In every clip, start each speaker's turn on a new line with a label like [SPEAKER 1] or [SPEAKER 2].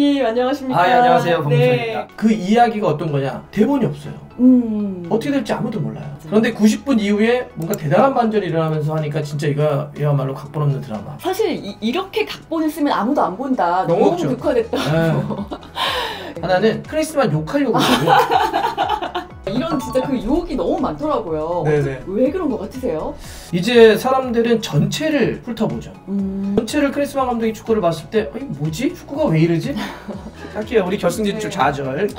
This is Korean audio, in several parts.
[SPEAKER 1] 위원님 안녕하십니까?
[SPEAKER 2] 아, 안녕하세요. 범수입니다.
[SPEAKER 1] 네.
[SPEAKER 2] 그 이야기가 어떤 거냐? 대본이 없어요. 어떻게 될지 아무도 몰라요. 그런데 90분 이후에 뭔가 대단한 반전이 일어나면서 하니까 진짜 이거야말로 각본 없는 드라마.
[SPEAKER 1] 사실 이렇게 각본을 쓰면 아무도 안 본다. 너무 극화됐다.
[SPEAKER 2] 네. 하나는 크리스만 욕하려고 그러고요.
[SPEAKER 1] 이런 진짜 그 유혹이 너무 많더라고요.
[SPEAKER 2] 네네.
[SPEAKER 1] 왜 그런 것 같으세요?
[SPEAKER 2] 이제 사람들은 전체를 훑어보죠. 전체를 크리스만 감독이 축구를 봤을 때 뭐지? 축구가 왜 이러지? 할게요. 우리 결승 진출 좌절 할 텐데.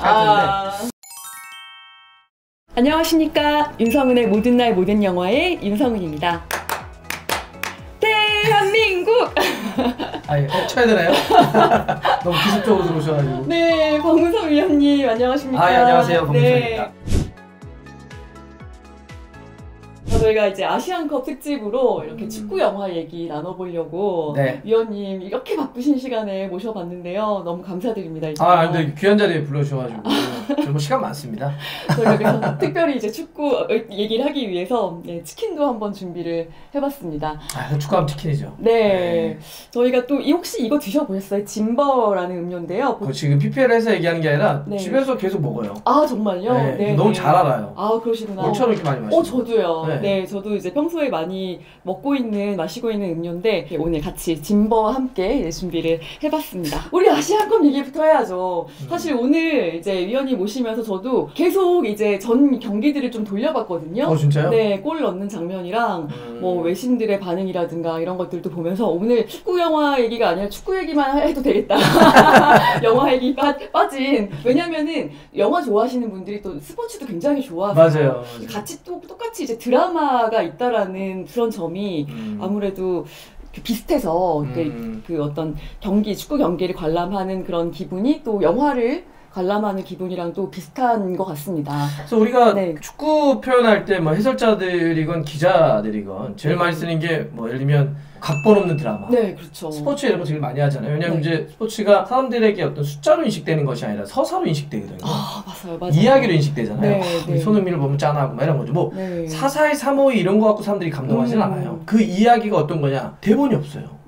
[SPEAKER 1] 안녕하십니까. 윤성은의 모든 날 모든 영화의 윤성은입니다. 대한민국!
[SPEAKER 2] 아니, 쳐야 되나요? 너무 기습적으로 들어오셔가지고.
[SPEAKER 1] 네, 박문섭 위원님 안녕하십니까.
[SPEAKER 2] 아, 예, 안녕하세요. 박문섭입니다.
[SPEAKER 1] 네. 저희가 이제 아시안컵 특집으로 이렇게 축구 영화 얘기 나눠보려고 위원님 이렇게 바쁘신 시간에 모셔봤는데요. 너무 감사드립니다.
[SPEAKER 2] 아, 근데 귀한 자리에 불러주셔가지고 정말 시간 많습니다.
[SPEAKER 1] 저희가 그래서 특별히 이제 축구 얘기를 하기 위해서 치킨도 한번 준비를 해봤습니다.
[SPEAKER 2] 아, 축구하면 치킨이죠.
[SPEAKER 1] 네. 저희가 또 혹시 이거 드셔보셨어요? 짐버라는 음료인데요.
[SPEAKER 2] 지금 PPL에서 얘기하는 게 아니라 집에서 계속 먹어요.
[SPEAKER 1] 아, 정말요?
[SPEAKER 2] 네. 너무 잘 알아요.
[SPEAKER 1] 아, 그러시구나.
[SPEAKER 2] 물처럼 이렇게 많이 마시고.
[SPEAKER 1] 저도요. 네, 저도 이제 평소에 많이 먹고 있는, 마시고 있는 음료인데 오늘 같이 짐버와 함께 준비를 해봤습니다. 우리 아시안컵 얘기부터 해야죠. 사실 오늘 이제 위원님 모시면서 저도 계속 이제 전 경기들을 좀 돌려봤거든요.
[SPEAKER 2] 진짜요?
[SPEAKER 1] 네, 골 넣는 장면이랑 뭐 외신들의 반응이라든가 이런 것들도 보면서 오늘 축구 영화 얘기가 아니라 축구 얘기만 해도 되겠다. 영화 얘기 빠진. 왜냐면은 영화 좋아하시는 분들이 또 스포츠도 굉장히 좋아하세요.
[SPEAKER 2] 맞아요.
[SPEAKER 1] 같이 똑같이 이제 드라마가 있다라는 그런 점이 아무래도 비슷해서 그 어떤 축구 경기를 관람하는 그런 기분이 또 영화를 관람하는 기분이랑 또 비슷한 것 같습니다.
[SPEAKER 2] 그래서 우리가 축구 표현할 때 뭐 해설자들이건 기자들이건 제일 많이 쓰는 게 뭐 예를 들면 각본 없는 드라마.
[SPEAKER 1] 네, 그렇죠.
[SPEAKER 2] 스포츠 이런 거 제일 많이 하잖아요. 왜냐면 이제 스포츠가 사람들에게 어떤 숫자로 인식되는 것이 아니라 서사로 인식되거든요.
[SPEAKER 1] 아, 맞아요.
[SPEAKER 2] 이야기로 인식되잖아요.
[SPEAKER 1] 우리
[SPEAKER 2] 손흥민을 보면 짠하고 막 이런 거죠. 뭐 4-4-2, 3-5-2 이런 거 갖고 사람들이 감동하지는 않아요. 그 이야기가 어떤 거냐? 대본이 없어요.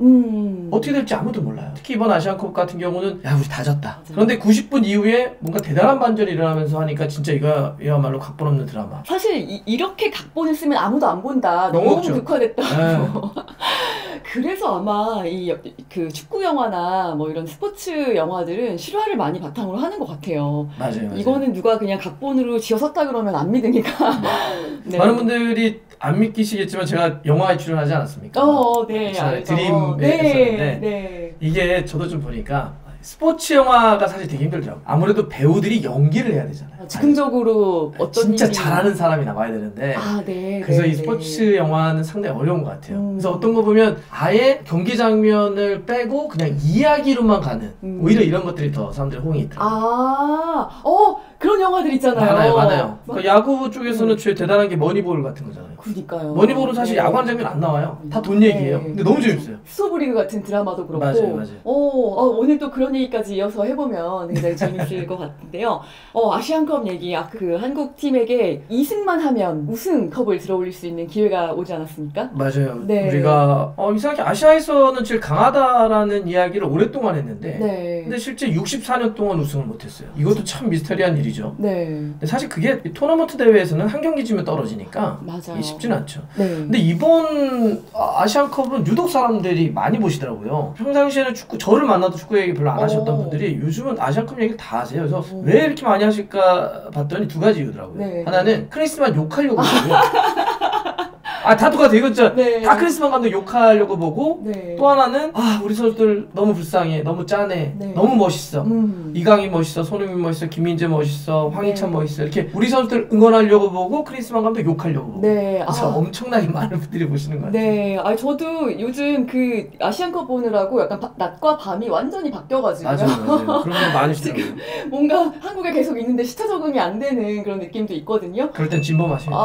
[SPEAKER 2] 어떻게 될지 아무도 몰라요. 특히 이번 아시안컵 같은 경우는 우리 다 졌다. 그런데 90분 이후에 뭔가 대단한 반전이 일어나면서 하니까 진짜 이거야말로 각본 없는 드라마.
[SPEAKER 1] 사실 이렇게 각본을 쓰면 아무도 안 본다. 너무 극화됐다. 그래서 아마 그 축구 영화나 뭐 이런 스포츠 영화들은 실화를 많이 바탕으로 하는 것 같아요.
[SPEAKER 2] 맞아요.
[SPEAKER 1] 이거는 누가 그냥 각본으로 지어섰다 그러면 안 믿으니까.
[SPEAKER 2] 네. 많은 분들이 안 믿기시겠지만 제가 영화에 출연하지 않았습니까?
[SPEAKER 1] 네,
[SPEAKER 2] 드림에 했었는데 이게 저도 좀 보니까 스포츠 영화가 사실 되게 힘들더라고요. 아무래도 배우들이 연기를 해야 되잖아요.
[SPEAKER 1] 즉흥적으로 어떤
[SPEAKER 2] 진짜 잘하는 사람이 나와야 되는데 그래서 이 스포츠 영화는 상당히 어려운 것 같아요. 그래서 어떤 거 보면 아예 경기 장면을 빼고 그냥 이야기로만 가는 오히려 이런 것들이 더 사람들의 호응이 있더라고요.
[SPEAKER 1] 그런 영화들 있잖아요.
[SPEAKER 2] 많아요. 그러니까 야구 쪽에서는 제일 대단한 게 머니볼 같은 거잖아요.
[SPEAKER 1] 그러니까요.
[SPEAKER 2] 머니볼은 사실 야구하는 장면 안 나와요. 다 돈 얘기예요. 근데 너무 재밌어요.
[SPEAKER 1] 스토브리그 같은 드라마도 그렇고.
[SPEAKER 2] 맞아요.
[SPEAKER 1] 오늘 또 그런 얘기까지 이어서 해보면 굉장히 재밌을 것 같은데요. 아시안컵 얘기, 그 한국 팀에게 2승만 하면 우승컵을 들어올릴 수 있는 기회가 오지 않았습니까?
[SPEAKER 2] 맞아요. 우리가 이상하게 아시아에서는 제일 강하다라는 이야기를 오랫동안 했는데 근데 실제 64년 동안 우승을 못했어요. 이것도 참 미스터리한 일이죠. 근데 사실 그게 토너먼트 대회에서는 한 경기 지면 떨어지니까 쉽지는 않죠. 근데 이번 아시안컵은 유독 사람들이 많이 보시더라고요. 평상시에는 저를 만나도 축구 얘기 별로 안 하셨던 분들이 요즘은 아시안컵 얘기를 다 하세요. 그래서 왜 이렇게 많이 하실까 봤더니 두 가지 이유더라고요. 하나는 크리스만 욕하려고 보고요. 다 똑같아요. 이거 진짜 다 크리스만 감독 욕하려고 보고 또 하나는 우리 선수들 너무 불쌍해, 너무 짠해, 너무 멋있어. 이강인 멋있어, 손흥민 멋있어, 김민재 멋있어, 황희찬 멋있어. 이렇게 우리 선수들 응원하려고 보고 크리스만 감독 욕하려고 보고. 그래서 엄청나게 많은 분들이 보시는 것 같아요.
[SPEAKER 1] 저도 요즘 그 아시안컵 보느라고 약간 낮과 밤이 완전히 바뀌어가지고
[SPEAKER 2] 맞아요. 그런 분 많으시더라고요.
[SPEAKER 1] 뭔가 한국에 계속 있는데 시차 적응이 안 되는 그런 느낌도 있거든요.
[SPEAKER 2] 그럴 땐 진보 마셔요.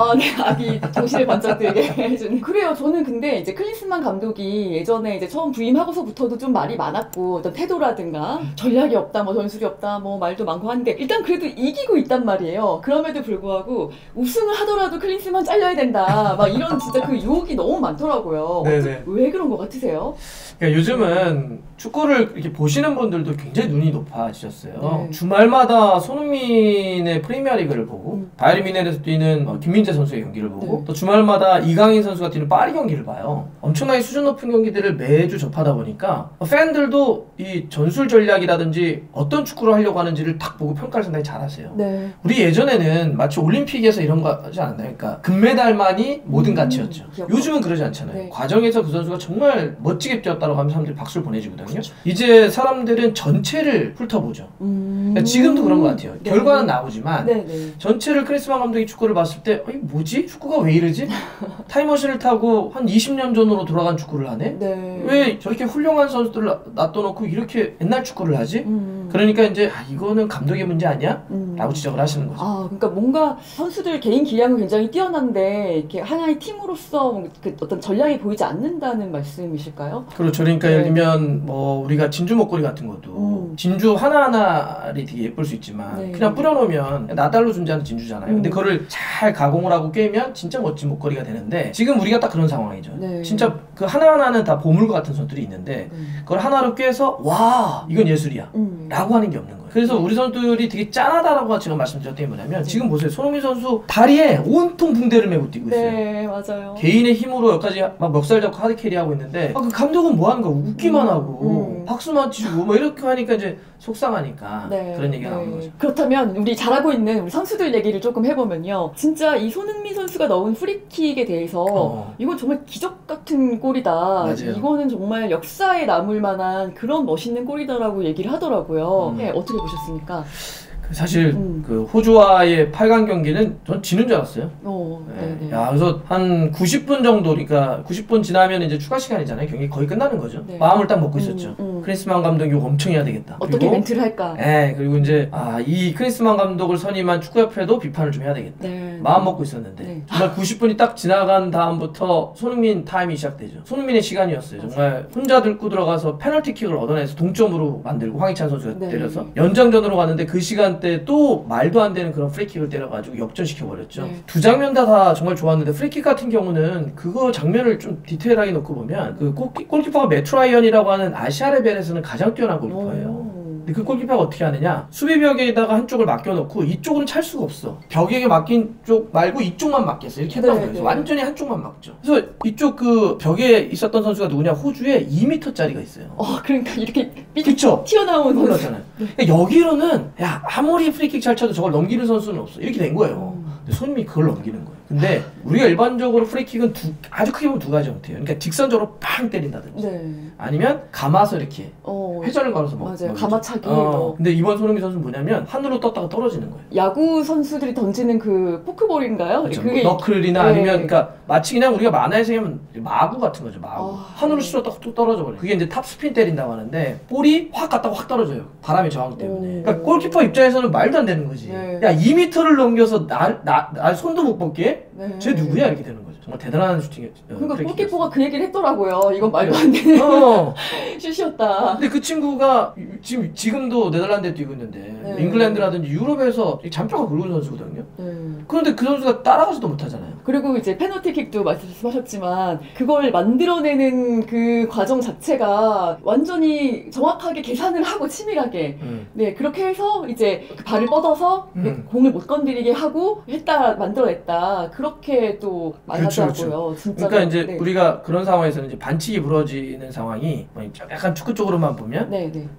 [SPEAKER 1] 아기 정신을 번쩍 들게. 해주는. 그래요. 저는 근데 이제 클린스만 감독이 예전에 이제 처음 부임하고서부터도 좀 말이 많았고 어떤 태도라든가 전략이 없다, 뭐 전술이 없다, 뭐 말도 많고 한데 일단 그래도 이기고 있단 말이에요. 그럼에도 불구하고 우승을 하더라도 클린스만 잘려야 된다. 막 이런 진짜 그 유혹이 너무 많더라고요. 왜 그런 것 같으세요?
[SPEAKER 2] 그러니까 요즘은 축구를 이렇게 보시는 분들도 굉장히 눈이 높아지셨어요. 주말마다 손흥민의 프리미어리그를 보고 바이에른 뮌헨에서 뛰는 김민재 선수의 경기를 보고 또 주말마다 이강인 선수가 뛰는 파리 경기를 봐요. 엄청나게 수준 높은 경기들을 매주 접하다 보니까 팬들도 이 전술 전략이라든지 어떤 축구를 하려고 하는지를 딱 보고 평가를 상당히 잘하세요. 우리 예전에는 마치 올림픽에서 이런 거 하지 않았나요? 그러니까 금메달만이 모든 가치였죠. 요즘은 그러지 않잖아요. 과정에서 그 선수가 정말 멋지게 뛰었다고 하면 사람들이 박수를 보내주거든요. 이제 사람들은 전체를 훑어보죠. 그러니까 지금도 그런 것 같아요. 결과는 나오지만 전체를 클린스만 감독이 축구를 봤을 때 뭐지? 축구가 왜 이러지? 타임머신을 타고 한 20년 전으로 돌아간 축구를 하네? 왜 저렇게 훌륭한 선수들을 놔둬놓고 이렇게 옛날 축구를 하지? 그러니까 이제 이거는 감독의 문제 아니야? 라고 지적을 하시는 거죠.
[SPEAKER 1] 그러니까 뭔가 선수들 개인 기량은 굉장히 뛰어난데 이렇게 하나의 팀으로서 그 어떤 전략이 보이지 않는다는 말씀이실까요?
[SPEAKER 2] 그렇죠. 그러니까 예를 들면 뭐 우리가 진주 목걸이 같은 것도 진주 하나하나를 되게 예쁠 수 있지만 그냥 뿌려놓으면 나달로 존재하는 진주잖아요. 근데 그거를 잘 가공을 하고 꿰면 진짜 멋진 목걸이가 되는데 지금 우리가 딱 그런 상황이죠. 진짜 그 하나하나는 다 보물과 같은 선수들이 있는데 그걸 하나로 꿰서 와 이건 예술이야 라고 하는 게 없는 거예요. 그래서 우리 선수들이 되게 짠하다라고 제가 말씀드렸던 게 뭐냐면 지금 보세요. 손흥민 선수 다리에 온통 붕대를 메고 뛰고 있어요.
[SPEAKER 1] 네, 맞아요.
[SPEAKER 2] 개인의 힘으로 여기까지 막 멱살 잡고 하드캐리하고 있는데 그 감독은 뭐 하는 거야? 웃기만 하고 박수만 치고 뭐 이렇게 하니까 이제 속상하니까 그런 얘기가 나오는 거죠.
[SPEAKER 1] 그렇다면 우리 잘하고 있는 우리 선수들 얘기를 조금 해보면요. 진짜 이 손흥민 선수가 넣은 프리킥에 대해서 이건 정말 기적 같은 골이다.
[SPEAKER 2] 맞아요.
[SPEAKER 1] 이거는 정말 역사에 남을 만한 그런 멋있는 골이다라고 얘기를 하더라고요. 어떻게 보셨습니까?
[SPEAKER 2] 사실 그 호주와의 8강 경기는 전 지는 줄 알았어요. 야, 그래서 한 90분 정도, 그러니까 90분 지나면 이제 추가 시간이잖아요. 경기 거의 끝나는 거죠. 마음을 딱 먹고 있었죠. 클린스만 감독이 이거 엄청 해야 되겠다.
[SPEAKER 1] 어떻게
[SPEAKER 2] 그리고,
[SPEAKER 1] 멘트를 할까?
[SPEAKER 2] 그리고 이제 이 클린스만 감독을 선임한 축구협회도 비판을 좀 해야 되겠다. 마음 먹고 있었는데 정말 90분이 딱 지나간 다음부터 손흥민 타임이 시작되죠. 손흥민의 시간이었어요. 정말 혼자 들고 들어가서 페널티킥을 얻어내서 동점으로 만들고 황희찬 선수가 때려서 연장전으로 갔는데 그 시간 때 또 말도 안 되는 그런 프리킥을 때려가지고 역전시켜버렸죠. 두 장면 다 정말 좋았는데 프리킥 같은 경우는 그거 장면을 좀 디테일하게 놓고 보면 그 골키퍼가 매트 라이언이라고 하는 아시아 레벨에서는 가장 뛰어난 골키퍼예요. 근데 그 골키퍼가 어떻게 하느냐, 수비벽에다가 한쪽을 맡겨놓고 이쪽은 찰 수가 없어. 벽에게 맡긴 쪽 말고 이쪽만 맡겼어. 이렇게 했단 말이에요. 완전히 한쪽만 막죠. 그래서 이쪽 그 벽에 있었던 선수가 누구냐, 호주에 2m짜리가 있어요.
[SPEAKER 1] 그러니까 이렇게
[SPEAKER 2] 그쵸?
[SPEAKER 1] 튀어나온
[SPEAKER 2] 선수잖아요. 그러니까 여기로는 야 아무리 프리킥 잘 쳐도 저걸 넘기는 선수는 없어. 이렇게 된 거예요. 근데 손님이 그걸 넘기는 거예요. 근데 우리가 일반적으로 프리킥은 아주 크게 보면 두 가지 형태예요. 그러니까 직선적으로 팡 때린다든지 아니면 감아서 이렇게 회전을 걸어서
[SPEAKER 1] 맞아요. 감아차기.
[SPEAKER 2] 근데 이번 손흥민 선수는 뭐냐면 하늘로 떴다가 떨어지는 거예요.
[SPEAKER 1] 야구 선수들이 던지는 그 포크볼인가요?
[SPEAKER 2] 그렇죠. 그게 너클이나 아니면 그러니까 마치 그냥 우리가 만화에서 하면 마구 같은 거죠. 마구. 하늘로 쏘다가 또 떨어져 버려요. 그게 이제 탑스핀 때린다고 하는데 볼이 확 갔다가 확 떨어져요. 바람의 저항 때문에. 그러니까 골키퍼 입장에서는 말도 안 되는 거지. 야 2m를 넘겨서 날 손도 못 뻗게? 쟤 누구야? 이렇게 되는 거죠. 정말 대단한 슈팅이었죠.
[SPEAKER 1] 그러니까 골키퍼가 그 얘기를 했더라고요. 이건 말도 안 되는 슛이었다.
[SPEAKER 2] 근데 그 친구가 지금도 네덜란드에 뛰고 있는데 잉글랜드라든지 유럽에서 잔뼈가 굵은 선수거든요. 그런데 그 선수가 따라가지도 못하잖아요.
[SPEAKER 1] 그리고 이제 페널티킥도 말씀하셨지만 그걸 만들어내는 그 과정 자체가 완전히 정확하게 계산을 하고 치밀하게 그렇게 해서 이제 그 발을 뻗어서 공을 못 건드리게 하고 만들어냈다. 그렇게 또 많이 하더라고요. 진짜.
[SPEAKER 2] 그러니까 이제 우리가 그런 상황에서는 이제 반칙이 부러지는 상황이 약간 축구 쪽으로만 보면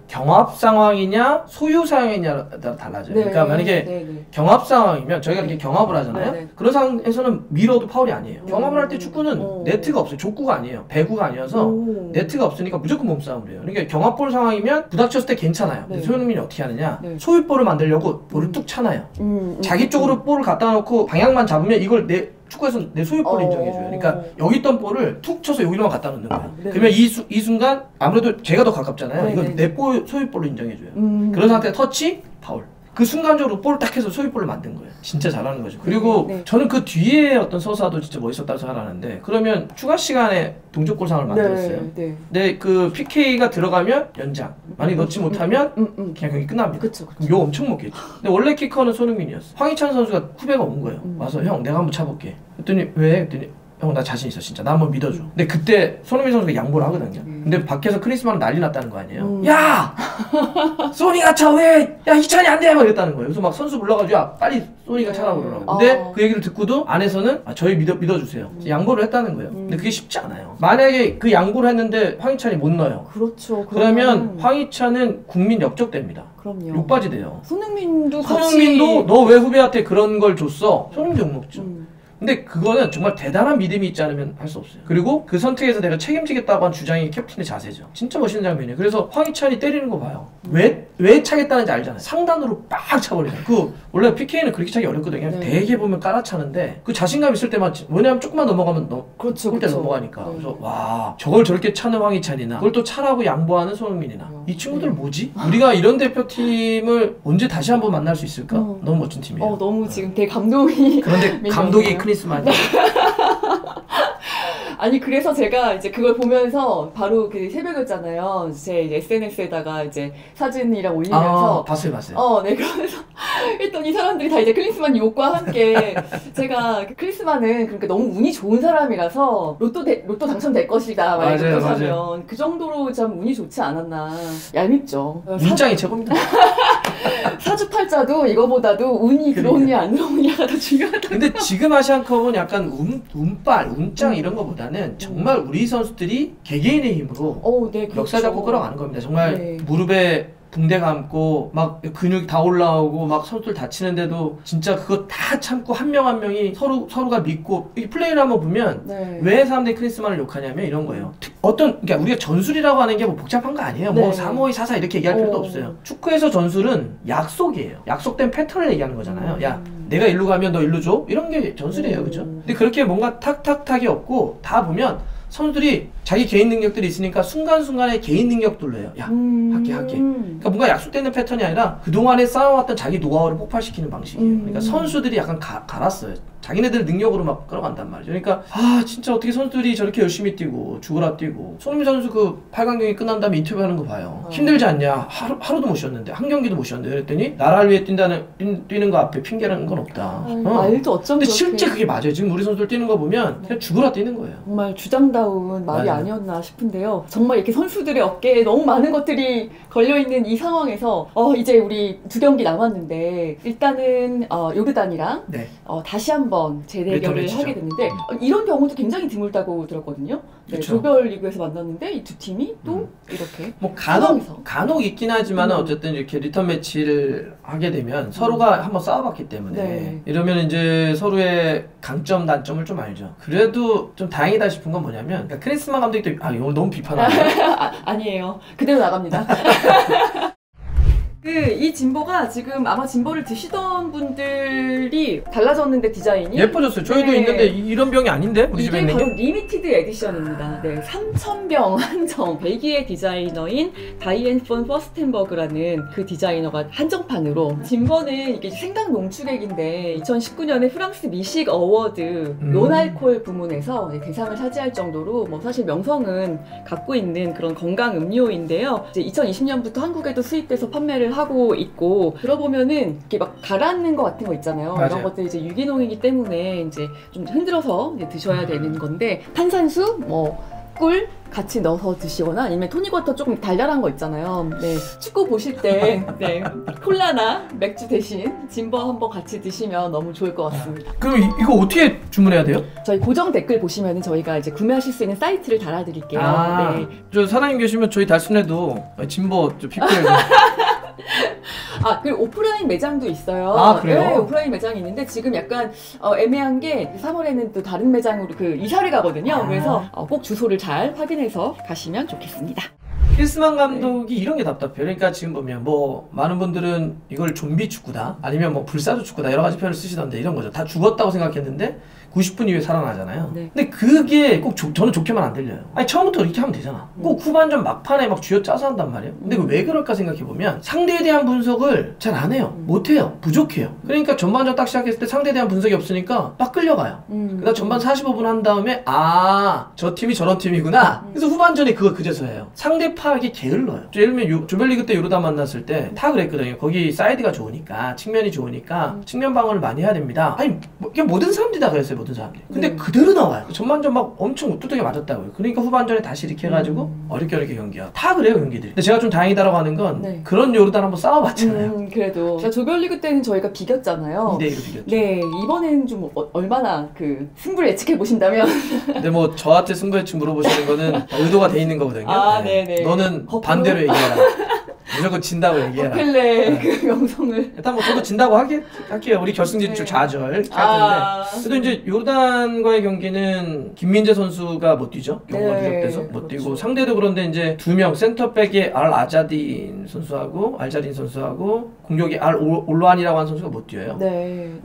[SPEAKER 2] 경합 상황이냐 소유 상황이냐에 따라 달라져요. 그러니까 만약에 경합 상황이면 저희가 이렇게 경합을 하잖아요. 그런 상황에서는 밀어도 파울이 아니에요. 경합을 할 때 축구는 네트가 없어요. 족구가 아니에요. 배구가 아니어서 네트가 없으니까 무조건 몸싸움을 해요. 그러니까 경합볼 상황이면 부닥쳤을 때 괜찮아요. 근데 손흥민이 어떻게 하느냐, 소유볼을 만들려고 볼을 뚝 차나요. 자기 쪽으로 볼을 갖다 놓고 방향만 잡으면 이걸 축구에서 내 소유볼을 인정해줘요. 그러니까 여기 있던 볼을 툭 쳐서 여기로만 갖다 놓는 거예요. 그러면 이 순간 아무래도 제가 더 가깝잖아요. 이건 내 소유볼로 인정해줘요. 그런 상태에 터치, 파울. 그 순간적으로 볼을 딱 해서 소유볼을 만든 거예요. 진짜 잘하는 거죠. 그리고 저는 그 뒤에 어떤 서사도 진짜 멋있었다고 생각하는데, 그러면 추가 시간에 동점골 상황을 만들었어요. 근데 그 PK가 들어가면 연장, 만약에 넣지 못하면 그냥 경기 끝납니다. 그럼 욕 엄청 먹겠죠. 근데 원래 키커는 손흥민이었어. 황희찬 선수가 후배가 온 거예요. 와서 형 내가 한번 차볼게. 그랬더니 왜? 그랬더니 형 나 자신 있어 진짜 나 한번 믿어줘. 근데 그때 손흥민 선수가 양보를 하거든요. 근데 밖에서 크리스마는 난리 났다는 거 아니에요. 야! 소니가 차 왜? 야 희찬이 안 돼! 막 이랬다는 거예요. 그래서 막 선수 불러가지고 야 빨리 소니가 차라고 그러라고. 근데 그 얘기를 듣고도 안에서는 저희 믿어주세요. 양보를 했다는 거예요. 근데 그게 쉽지 않아요. 만약에 그 양보를 했는데 황희찬이 못 넣어요.
[SPEAKER 1] 그렇죠.
[SPEAKER 2] 그러면 황희찬은 국민 역적됩니다.
[SPEAKER 1] 그럼요.
[SPEAKER 2] 욕바지 돼요.
[SPEAKER 1] 손흥민도
[SPEAKER 2] 너 왜 후배한테 그런 걸 줬어? 손흥민도 욕먹죠. 근데 그거는 정말 대단한 믿음이 있지 않으면 할 수 없어요. 그리고 그 선택에서 내가 책임지겠다고 한 주장이 캡틴의 자세죠. 진짜 멋있는 장면이에요. 그래서 황희찬이 때리는 거 봐요. 왜 차겠다는지 알잖아요. 상단으로 빡 차버리잖아요. 원래 PK는 그렇게 차기 어렵거든요. 되게 보면 깔아차는데 그 자신감 있을 때만, 왜냐면 조금만 넘어가면 골대 넘어가니까. 그래서 와, 저걸 저렇게 차는 황희찬이나 그걸 또 차라고 양보하는 손흥민이나 이 친구들 뭐지? 우리가 이런 대표팀을 언제 다시 한번 만날 수 있을까? 너무 멋진 팀이에요.
[SPEAKER 1] 너무 지금 되게 감동이.
[SPEAKER 2] 그런데 감독이 크리스마니.
[SPEAKER 1] 아니 그래서 제가 이제 그걸 보면서 바로 그 새벽이었잖아요. 제 SNS에다가 이제 사진이랑 올리면서
[SPEAKER 2] 봤어요.
[SPEAKER 1] 네, 그러면서 했더니 사람들이 다 이제 클린스만 욕과 함께 제가 클린스만은 그러니까 너무 운이 좋은 사람이라서 로또 당첨될 것이다. 맞아요. 그 정도로 참 운이 좋지 않았나. 얄밉죠.
[SPEAKER 2] 운장이 최고입니다.
[SPEAKER 1] 사주팔자도 이거보다도 운이 들어오냐 안 들어오냐가 더 중요하다.
[SPEAKER 2] 근데 지금 아시안컵은 약간 운장 이런 거보다는 정말 우리 선수들이 개개인의 힘으로 역사 잡고 끌어가는 겁니다. 정말 무릎에 붕대 감고 막 근육이 다 올라오고 막 선수들 다치는데도 진짜 그거 다 참고 한 명 한 명이 서로가 믿고 이 플레이를 한번 보면 왜 사람들이 크리스마를 욕하냐면 이런 거예요. 그러니까 우리가 전술이라고 하는 게 뭐 복잡한 거 아니에요. 뭐 3-5-2-4-4 이렇게 얘기할 필요도 없어요. 축구에서 전술은 약속이에요. 약속된 패턴을 얘기하는 거잖아요. 야, 내가 일로 가면 너 일로 줘? 이런 게 전술이에요. 그죠? 근데 그렇게 뭔가 탁탁탁이 없고 다 보면 선수들이 자기 개인 능력들이 있으니까 순간순간에 개인 능력들로 해요. 야, 할게. 그러니까 뭔가 약속되는 패턴이 아니라 그동안에 쌓아왔던 자기 노하우를 폭발시키는 방식이에요. 그러니까 선수들이 약간 갈았어요. 자기네들 능력으로 막 끌어간단 말이죠. 그러니까 진짜 어떻게 선수들이 저렇게 열심히 뛰고 죽어라 뛰고. 손흥민 선수 그 8강 경기 끝난 다음에 인터뷰하는 거 봐요. 힘들지 않냐? 하루도 못 쉬었는데 한 경기도 못 쉬었는데 그랬더니 나라를 위해 뛰는 거 앞에 핑계라는 건 없다.
[SPEAKER 1] 말도 어쩜
[SPEAKER 2] 근데 실제 그게 맞아요. 지금 우리 선수들 뛰는 거 보면 그냥 죽어라 뛰는 거예요.
[SPEAKER 1] 정말 주장다운 말이 아니었나 싶은데요. 정말 이렇게 선수들의 어깨에 너무 많은 것들이 걸려있는 이 상황에서 이제 우리 2경기 남았는데 일단은 요르단이랑 다시 한번 재대결을 하게 됐는데 이런 경우도 굉장히 드물다고 들었거든요. 조별리그에서 만났는데 이 두 팀이 또 이렇게
[SPEAKER 2] 뭐 간혹 있긴 하지만 어쨌든 이렇게 리턴 매치를 하게 되면 서로가 한번 싸워봤기 때문에 이러면 이제 서로의 강점 단점을 좀 알죠. 그래도 좀 다행이다 싶은 건 뭐냐면 그러니까 크리스마 감독이 또 이걸 너무 비판하네요.
[SPEAKER 1] 아니에요. 그대로 나갑니다. 이 짐버가 지금 아마 짐버를 드시던 분들이 달라졌는데 디자인이
[SPEAKER 2] 예뻐졌어요. 저희도 있는데 이런 병이 아닌데? 우리 집에 있는
[SPEAKER 1] 게? 이게 바로 리미티드 에디션입니다. 3,000병 한정 벨기에 디자이너인 다이앤 폰 퍼스텐버그라는 그 디자이너가 한정판으로 짐버는 이게 생강 농축액인데 2019년에 프랑스 미식 어워드 논알콜 부문에서 대상을 차지할 정도로 뭐 사실 명성은 갖고 있는 그런 건강 음료인데요. 이제 2020년부터 한국에도 수입돼서 판매를 하고 있고 들어보면은 이렇게 막 가라앉는 거 같은 거 있잖아요.
[SPEAKER 2] 맞아요.
[SPEAKER 1] 이런 것들 이제 유기농이기 때문에 이제 좀 흔들어서 이제 드셔야 되는 건데 탄산수, 꿀 같이 넣어서 드시거나 아니면 토닉워터 조금 달달한 거 있잖아요. 축구 보실 때 콜라나 맥주 대신 짐버 한번 같이 드시면 너무 좋을 것 같습니다.
[SPEAKER 2] 그럼 이거 어떻게 주문해야 돼요?
[SPEAKER 1] 저희 고정 댓글 보시면은 저희가 이제 구매하실 수 있는 사이트를 달아드릴게요.
[SPEAKER 2] 저 사장님 계시면 저희 달순에도 짐버 피크해서
[SPEAKER 1] 그리고 오프라인 매장도 있어요.
[SPEAKER 2] 그래요?
[SPEAKER 1] 네, 오프라인 매장이 있는데 지금 약간 애매한 게 3월에는 또 다른 매장으로 이사를 가거든요. 그래서 꼭 주소를 잘 확인해서 가시면 좋겠습니다.
[SPEAKER 2] 크리스만 감독이 이런 게 답답해요. 그러니까 지금 보면 많은 분들은 이걸 좀비 축구다 아니면 불사조 축구다 여러 가지 표현을 쓰시던데 이런 거죠. 다 죽었다고 생각했는데 90분 이후에 살아나잖아요. 네. 근데 그게 꼭 저는 좋게만 안 들려요. 아니 처음부터 이렇게 하면 되잖아. 꼭 후반전 막판에 막 쥐어짜서 한단 말이에요. 근데 왜 그럴까 생각해보면 상대에 대한 분석을 잘 안 해요. 못해요. 부족해요. 그러니까 전반전 딱 시작했을 때 상대에 대한 분석이 없으니까 막 끌려가요. 그다음 전반 45분 한 다음에 저 팀이 저런 팀이구나. 그래서 후반전에 그거 그제서 해요. 상대 파악이 게을러요. 예를 들면 조별리그 때 요르단 만났을 때 다 그랬거든요. 거기 사이드가 좋으니까 측면이 좋으니까 측면 방어를 많이 해야 됩니다. 아니 그냥 모든 사람들이 다 그랬어요. 모든 사람들이. 근데 그대로 나와요. 전반전 막 엄청 우뚜되게 맞았다고요. 그러니까 후반전에 다시 이렇게 해가지고 어렵게 경기야. 다 그래요 경기들이. 근데 제가 좀 다행이다라고 하는 건 그런 요르단 한번 싸워봤잖아요.
[SPEAKER 1] 그래도 조별리그 때는 저희가 비겼잖아요.
[SPEAKER 2] 2대2로 비겼죠.
[SPEAKER 1] 네, 이번에는 좀 얼마나 그 승부를 예측해 보신다면.
[SPEAKER 2] 근데 뭐 저한테 승부 예측 물어보시는 거는 의도가 돼 있는 거거든요.
[SPEAKER 1] 네네.
[SPEAKER 2] 너는 반대로 얘기해라. 무조건 진다고 얘기해라.
[SPEAKER 1] 버클레 그 명성을.
[SPEAKER 2] 일단 뭐 저도 진다고 할게요. 우리 결승 진출 좌절 할 텐데. 그래도 이제 요르단과의 경기는 김민재 선수가 못 뛰죠. 경고가 누적돼서 못 뛰고 상대도 그런데 이제 2명 센터백의 알자딘 선수하고 공격의 올로안이라고 하는 선수가 못 뛰어요.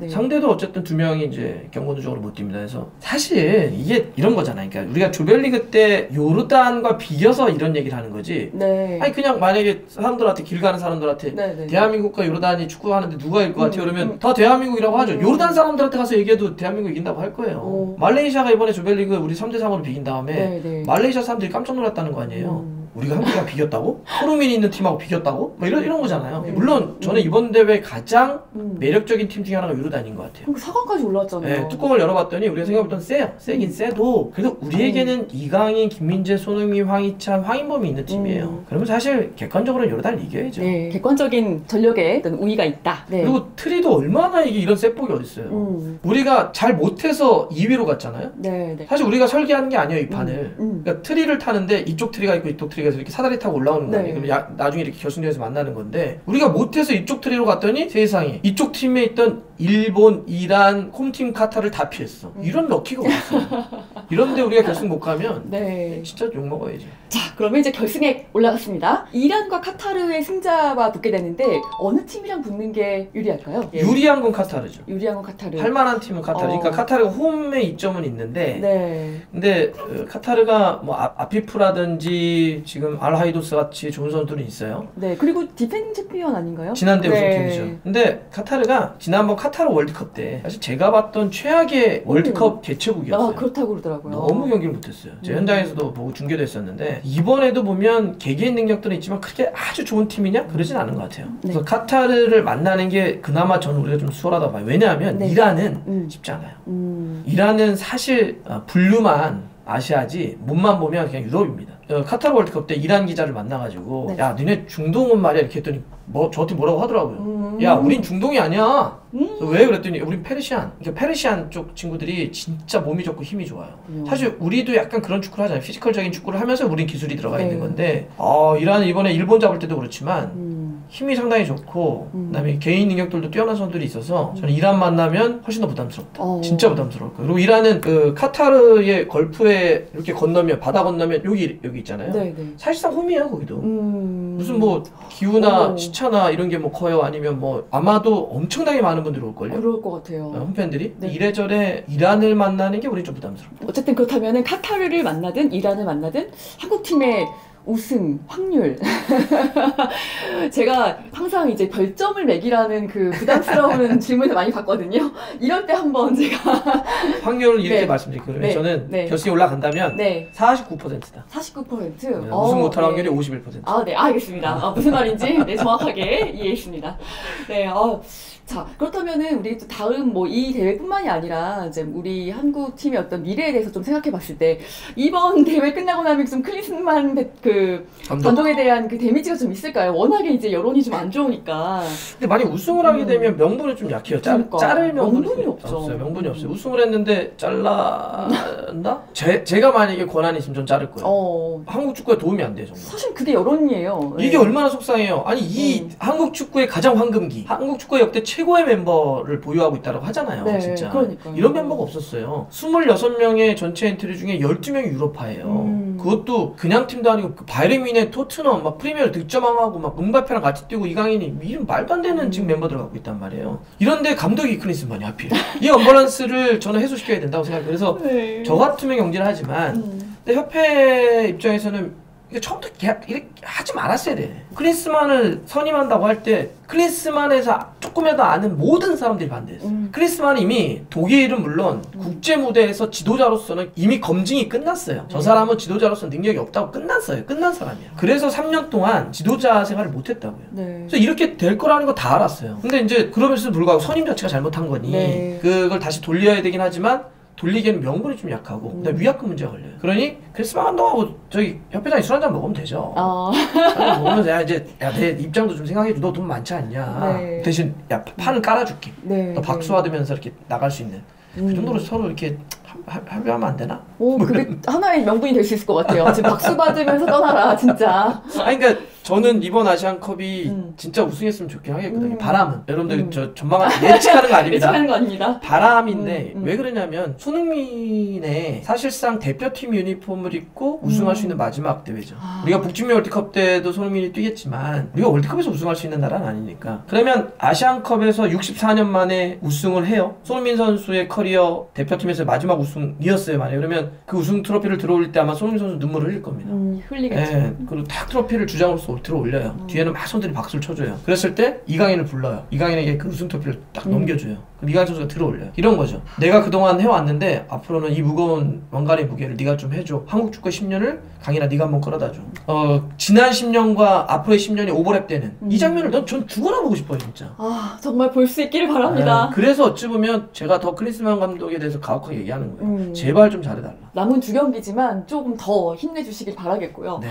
[SPEAKER 2] 상대도 어쨌든 2명이 이제 경고 누적으로 못 뜁니다. 그래서 사실 이게 이런 거잖아요. 그러니까 우리가 조별리그 때 요르단과 비겨서 이런 얘기를 하는 거지. 아니 그냥 만약에 사람들한테 길 가는 사람들한테 대한민국과 요르단이 축구하는데 누가 이길 것 같아요? 그러면 다 대한민국이라고 하죠. 요르단 사람들한테 가서 얘기해도 대한민국 이긴다고 할 거예요. 말레이시아가 이번에 조별리그 우리 3대3으로 비긴 다음에 말레이시아 사람들이 깜짝 놀랐다는 거 아니에요. 우리가 한국이랑 비겼다고? 손흥민이 있는 팀하고 비겼다고? 뭐 이런 거잖아요. 물론 저는 이번 대회 가장 매력적인 팀 중에 하나가 요르단인 것 같아요.
[SPEAKER 1] 4강까지 올라왔잖아요.
[SPEAKER 2] 네, 뚜껑을 열어봤더니 우리가 생각했던 세요. 세긴 세도 그래도 우리에게는 이강인, 김민재, 손흥민, 황희찬, 황인범이 있는 팀이에요. 그러면 사실 객관적으로 요르단을 이겨야죠.
[SPEAKER 1] 네, 객관적인 전력에 어떤 우위가 있다.
[SPEAKER 2] 그리고 트리도 얼마나 이런 세폭이 어딨어요. 우리가 잘 못해서 2위로 갔잖아요. 사실 우리가 설계한 게 아니에요, 이 판을. 그러니까 트리를 타는데 이쪽 트리가 있고 이쪽 트리가 이렇게 사다리 타고 올라오는 거예요. 그럼 나중에 이렇게 결승전에서 만나는 건데 우리가 못해서 이쪽 트리로 갔더니 세상에 이쪽 팀에 있던 일본, 이란, 홈팀 카타르를 다 피했어. 이런 럭키가 없어. 이런데 우리가 결승 못 가면 진짜 욕먹어야지.
[SPEAKER 1] 자, 그러면 이제 결승에 올라갔습니다. 이란과 카타르의 승자와 붙게 되는데 어느 팀이랑 붙는 게 유리할까요?
[SPEAKER 2] 유리한 건 카타르죠.
[SPEAKER 1] 유리한 건 카타르.
[SPEAKER 2] 할만한 팀은 카타르. 그러니까 카타르가 홈에 이점은 있는데 근데 카타르가 뭐 아피프라든지 지금 알하이도스 같이 좋은 선수들은 있어요.
[SPEAKER 1] 그리고 디펜딩 챔피언 아닌가요?
[SPEAKER 2] 지난대 우승팀이죠. 근데 카타르가 지난번 카타르 월드컵 때 사실 제가 봤던 최악의 월드컵 개최국이었어요.
[SPEAKER 1] 그렇다고 그러더라고요.
[SPEAKER 2] 너무 경기를 못했어요. 제가 현장에서도 보고 중계도 했었는데 이번에도 보면 개개인 능력들은 있지만 그렇게 아주 좋은 팀이냐? 그러진 않은 것 같아요. 그래서 카타르를 만나는 게 그나마 저는 우리가 좀 수월하다고 봐요. 왜냐하면 이란은 쉽지 않아요. 이란은 사실 분류만 아시아지 몸만 보면 그냥 유럽입니다. 카타르 월드컵 때 이란 기자를 만나가지고 야 니네 중동은 말이야 이렇게 했더니 저한테 뭐라고 하더라고요. 야 우린 중동이 아니야. 왜 그랬더니 우린 페르시안. 그러니까 페르시안 쪽 친구들이 진짜 몸이 좋고 힘이 좋아요. 사실 우리도 약간 그런 축구를 하잖아요. 피지컬적인 축구를 하면서 우린 기술이 들어가 있는 건데 이란은 이번에 일본 잡을 때도 그렇지만 힘이 상당히 좋고 그다음에 개인 능력들도 뛰어난 선수들이 있어서 저는 이란 만나면 훨씬 더 부담스럽다. 진짜 부담스러울 거예요. 그리고 이란은 그 카타르의 걸프에 이렇게 건너면 바다 건너면 여기 있잖아요. 사실상 홈이에요 거기도. 무슨 뭐 기후나 시차나 이런 게 뭐 커요? 아니면 뭐 아마도 엄청나게 많은 분들이 올걸요?
[SPEAKER 1] 그럴 것 같아요.
[SPEAKER 2] 홈팬들이? 이래저래 이란을 만나는 게 우리 좀 부담스럽다.
[SPEAKER 1] 어쨌든 그렇다면 카타르를 만나든 이란을 만나든 한국팀의 우승 확률. 제가 항상 이제 별점을 매기라는 그 부담스러운 질문을 많이 받거든요. 이럴 때 한번 제가
[SPEAKER 2] 확률을 이렇게 말씀드릴게요. 저는 결승에 올라간다면 49%다.
[SPEAKER 1] 49%?
[SPEAKER 2] 우승 못할 확률이 51%.
[SPEAKER 1] 알겠습니다. 무슨 말인지 정확하게 이해했습니다. 자, 그렇다면은 우리 또 다음 뭐 이 대회뿐만이 아니라 이제 우리 한국 팀의 어떤 미래에 대해서 좀 생각해 봤을 때 이번 대회 끝나고 나면 좀 클린스만 그 감독에 대한 그 데미지가 좀 있을까요? 워낙에 이제 여론이 좀 안 좋으니까.
[SPEAKER 2] 근데 만약 우승을 하게 되면 명분이 좀 약해요. 자를 명분이 없어요. 명분이 없어요. 우승을 했는데 잘랐나? 제가 만약에 권한이 있으면 전 자를 거예요. 한국 축구에 도움이 안 돼요, 정말.
[SPEAKER 1] 사실 그게 여론이에요.
[SPEAKER 2] 이게 얼마나 속상해요. 아니 이 한국 축구의 가장 황금기, 한국 축구의 역대 최고의 멤버를 보유하고 있다고 하잖아요. 진짜. 이런 멤버가 없었어요. 26명의 전체 엔트리 중에 12명이 유럽파예요. 그것도 그냥 팀도 아니고 그 바이에른 뮌헨, 토트넘, 막 프리미어 득점왕하고 막 음바페랑 같이 뛰고 이강인이 이름 말도 안 되는 지금 멤버들 갖고 있단 말이에요. 이런데 감독이 클린스만이 하필. 이 언밸런스를 저는 해소시켜야 된다고 생각해요. 그래서 네. 저 같으면 경질을 하지만 근데 협회 입장에서는 처음부터 이렇게 하지 말았어야 돼. 클린스만을 선임한다고 할 때 클린스만에서 조금이라도 아는 모든 사람들이 반대했어. 클린스만은 이미 독일은 물론 국제 무대에서 지도자로서는 이미 검증이 끝났어요. 저 사람은 지도자로서 능력이 없다고 끝났어요. 끝난 사람이야. 그래서 3년 동안 지도자 생활을 못했다고요. 네. 그래서 이렇게 될 거라는 거 다 알았어요. 근데 이제 그러면서도 불구하고 선임 자체가 잘못한 거니 네. 그걸 다시 돌려야 되긴 하지만 돌리기에는 명분이 좀 약하고 그다음에 위약금 문제가 걸려요. 그러니 클린스만 감독하고 저기 협회장이 술 한잔 먹으면 되죠. 먹으면서 야 이제 야 내 입장도 좀 생각해줘. 너 돈 많지 않냐. 네. 대신 야 판을 깔아줄게. 네. 너 박수 받으면서 이렇게 나갈 수 있는 그 정도로 서로 이렇게 합의하면 안 되나?
[SPEAKER 1] 오 그게 하나의 명분이 될 수 있을 것 같아요. 지금 박수 받으면서 떠나라 진짜.
[SPEAKER 2] 아니 그러니까 저는 이번 아시안컵이 진짜 우승했으면 좋긴 하겠거든요. 바람은 여러분들 저 전망을 예측하는 거 아닙니다.
[SPEAKER 1] 예측하는 거 아닙니다.
[SPEAKER 2] 바람인데 왜 그러냐면 손흥민의 사실상 대표팀 유니폼을 입고 우승할 수 있는 마지막 대회죠. 우리가 북중미 월드컵 때도 손흥민이 뛰겠지만 우리가 월드컵에서 우승할 수 있는 나라는 아니니까. 그러면 아시안컵에서 64년 만에 우승을 해요. 손흥민 선수의 커리어 대표팀에서 마지막 우승이었어요. 만약에 그러면 그 우승 트로피를 들어올릴 때 아마 손흥민 선수 눈물을 흘릴 겁니다.
[SPEAKER 1] 흘리겠죠.
[SPEAKER 2] 네, 그리고 딱 트로피를 주장으로서 들어 올려요. 뒤에는 막 손들이 박수를 쳐줘요. 그랬을 때 이강인을 불러요. 이강인에게 그 우승 트로피를 딱 넘겨줘요. 그럼 이강인 선수가 들어 올려요. 이런 거죠. 내가 그동안 해왔는데 앞으로는 이 무거운 왕관의 무게를 네가 좀 해줘. 한국 축구 10년을 강인아 네가 한번 끌어다 줘. 지난 10년과 앞으로의 10년이 오버랩 되는 이 장면을 전 죽어나 보고 싶어요 진짜.
[SPEAKER 1] 아 정말 볼 수 있기를 바랍니다.
[SPEAKER 2] 네, 그래서 어찌 보면 제가 더 클린스만 감독에 대해서 가혹하게 얘기하는 거예요. 제발 좀 잘해달라.
[SPEAKER 1] 남은 2경기지만 조금 더 힘내주시길 바라겠고요.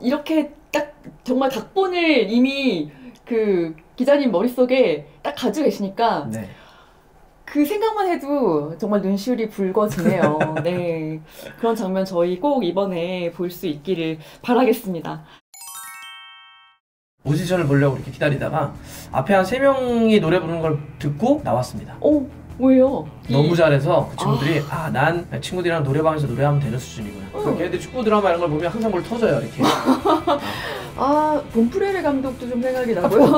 [SPEAKER 1] 이렇게 딱 정말 각본을 이미 그 기자님 머릿속에 딱 가지고 계시니까 네. 그 생각만 해도 정말 눈시울이 붉어지네요. 네, 그런 장면 저희 꼭 이번에 볼 수 있기를 바라겠습니다.
[SPEAKER 2] 오디션을 보려고 이렇게 기다리다가 앞에 한 3명이 노래 부르는 걸 듣고 나왔습니다.
[SPEAKER 1] 오, 왜요?
[SPEAKER 2] 너무 잘해서 그 친구들이 난 친구들이랑 노래방에서 노래하면 되는 수준이구나. 걔네들 축구 드라마 이런 걸 보면 항상 뭘 터져요 이렇게.
[SPEAKER 1] 본프레레 감독도 좀 생각이 나고요.